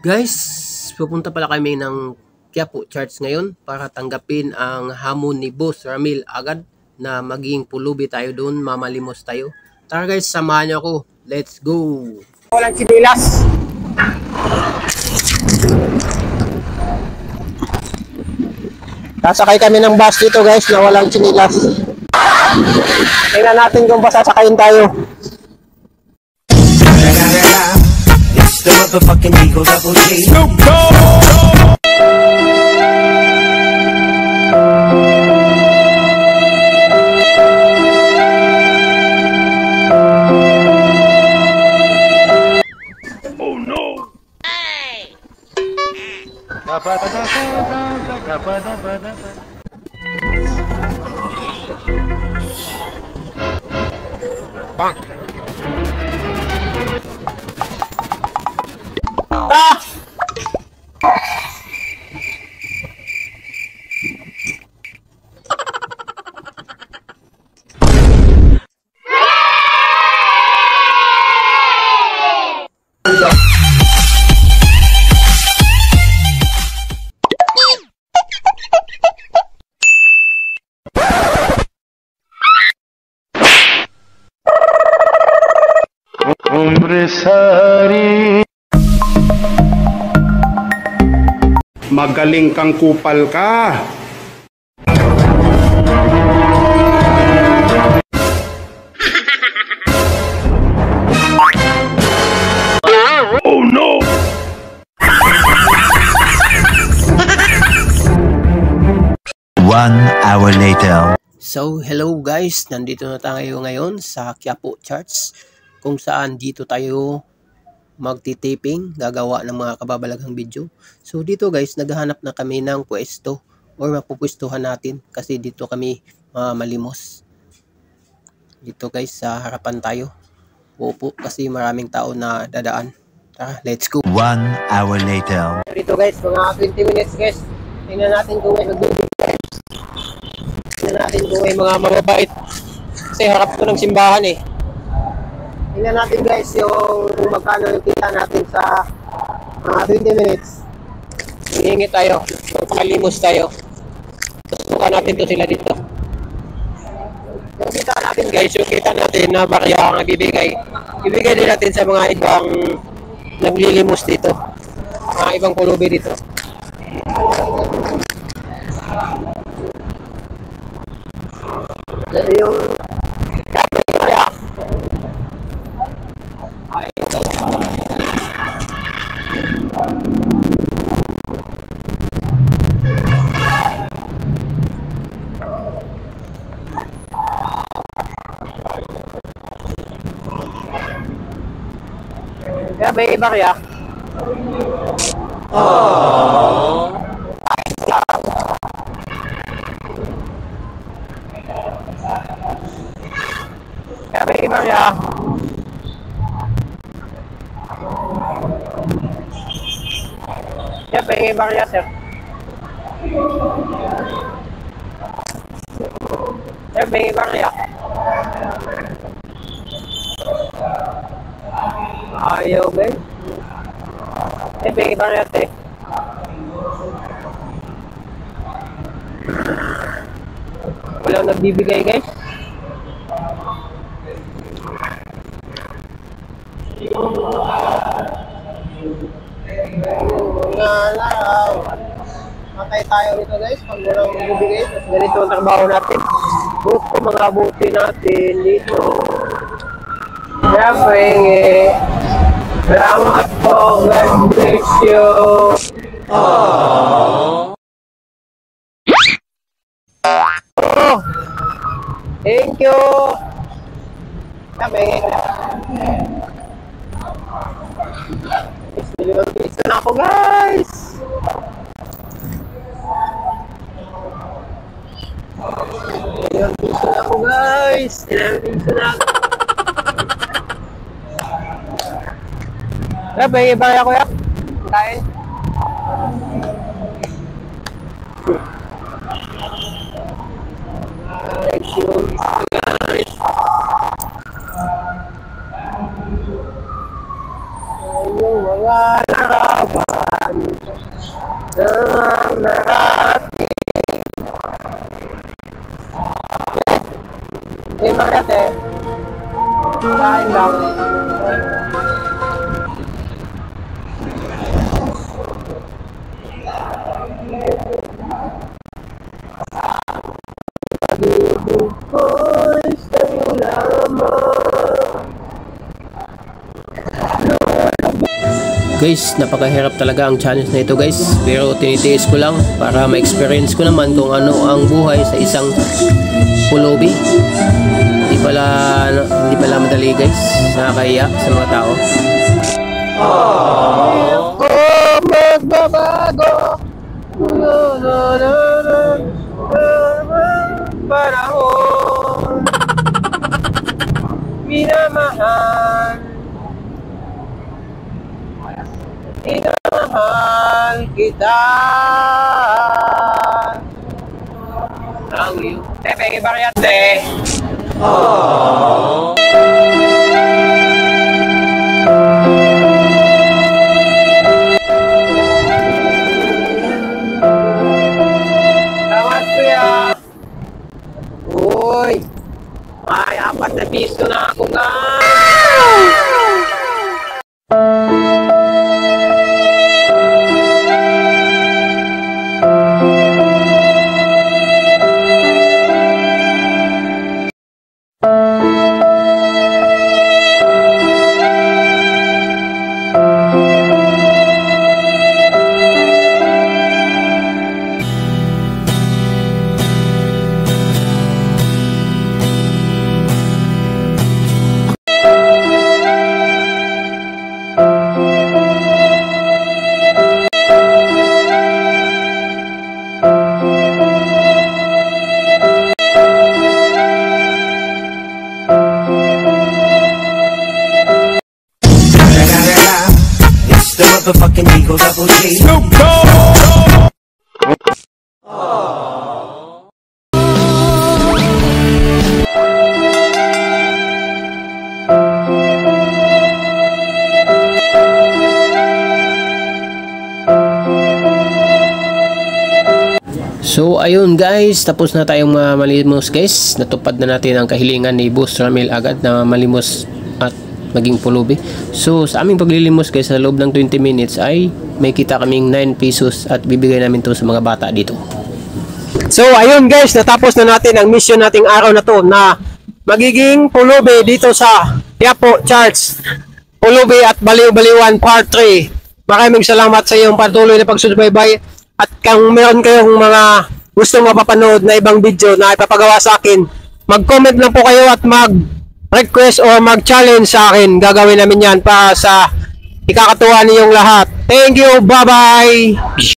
Guys, pupunta pala kami ng Quiapo Church ngayon para tanggapin ang hamon ni Boss Ramil agad na maging pulubi tayo doon, mamalimos tayo. Tara guys, samahan niyo ako. Let's go! Walang sinilas. Sasakay kami ng bus dito guys na walang sinilas. Tingnan natin kung sasakayin tayo. It's the motherfucking Eagle Double G. Snoop Oh no! Hey! Bang! Ah! उम्र सारी magaling kang kupal ka. Oh no! One hour later. So, hello guys, nandito na tayo ngayon sa Quiapo Church kung saan dito tayo magti-taping, gagawa ng mga kababalaghang video. So dito guys, naghahanap na kami ng pwesto or mapupwestuhan natin kasi dito kami malimos. Dito guys, sa harapan tayo. Upo kasi maraming tao na dadaan. Tara, let's go. 1 hour later. Dito guys, mga 20 minutes guys. Tingnan natin kung may nagbibigay. Tingnan natin kung may mga mababait. Kasi harap ko ng simbahan eh. Tingnan natin guys yung magkano yung kita natin sa mga 20 minutes. Hihingi tayo. Pakalimos tayo. Susukan natin to sila dito. Yung kita natin guys, yung kita natin na barya ang ibibigay. Ibigay din natin sa mga ibang naglilimos dito. Mga ibang pulubi dito. Yung kaya may barya. Oh. Kaya may barya. Kaya may barya sir. Kaya may barya. Ayaw ba? May barya te. Walang nagbibigay guys. Matay tayo nito guys pag walang magbibigay. Ganito ang trabaho natin. Gusto mga buti natin dito. Siyempre, salamat po. God bless you. Oh, thank you. Sabi, gusto na ako guys. Gusto na ako guys. Gusto na ako. Sabi, ibaya ko yan. Kain. Thank you guys. Ayun, mga naraba. ng narating. Eh, bakit eh? Kain lang. Guys, napakahirap talaga ang challenge na ito guys, pero tinitiis ko lang para ma-experience ko naman kung ano ang buhay sa isang pulubi. Hindi pala madali guys, nakakahiya sa mga tao. Ako magbabago, panahon, minamahal, minamahal kita. Ang iyong tepeng ibaryate. Tawad kuya. Uy, may 4 na piso na ako nga. It's the motherfucking Eagle Double G. So ayun guys, tapos na tayong malimos guys. Natupad na natin ang kahilingan ni Boss Ramil agad na malimos at maging pulubi. So sa aming paglilimos guys, sa loob ng 20 minutes ay may kita kaming 9 pesos at bibigay namin to sa mga bata dito. So ayun guys, natapos na natin ang mission nating araw na to na magiging pulubi dito sa Quiapo Charts, Pulubi at Baliw-Baliwan Part 3. Maraming salamat sa iyong patuloy na pagsubaybay. At kung meron kayong mga gustong mapapanood na ibang video na ipapagawa sa akin, mag-comment lang po kayo at mag-request o mag-challenge sa akin. Gagawin namin yan para sa ikakatuwa ninyong lahat. Thank you, bye-bye!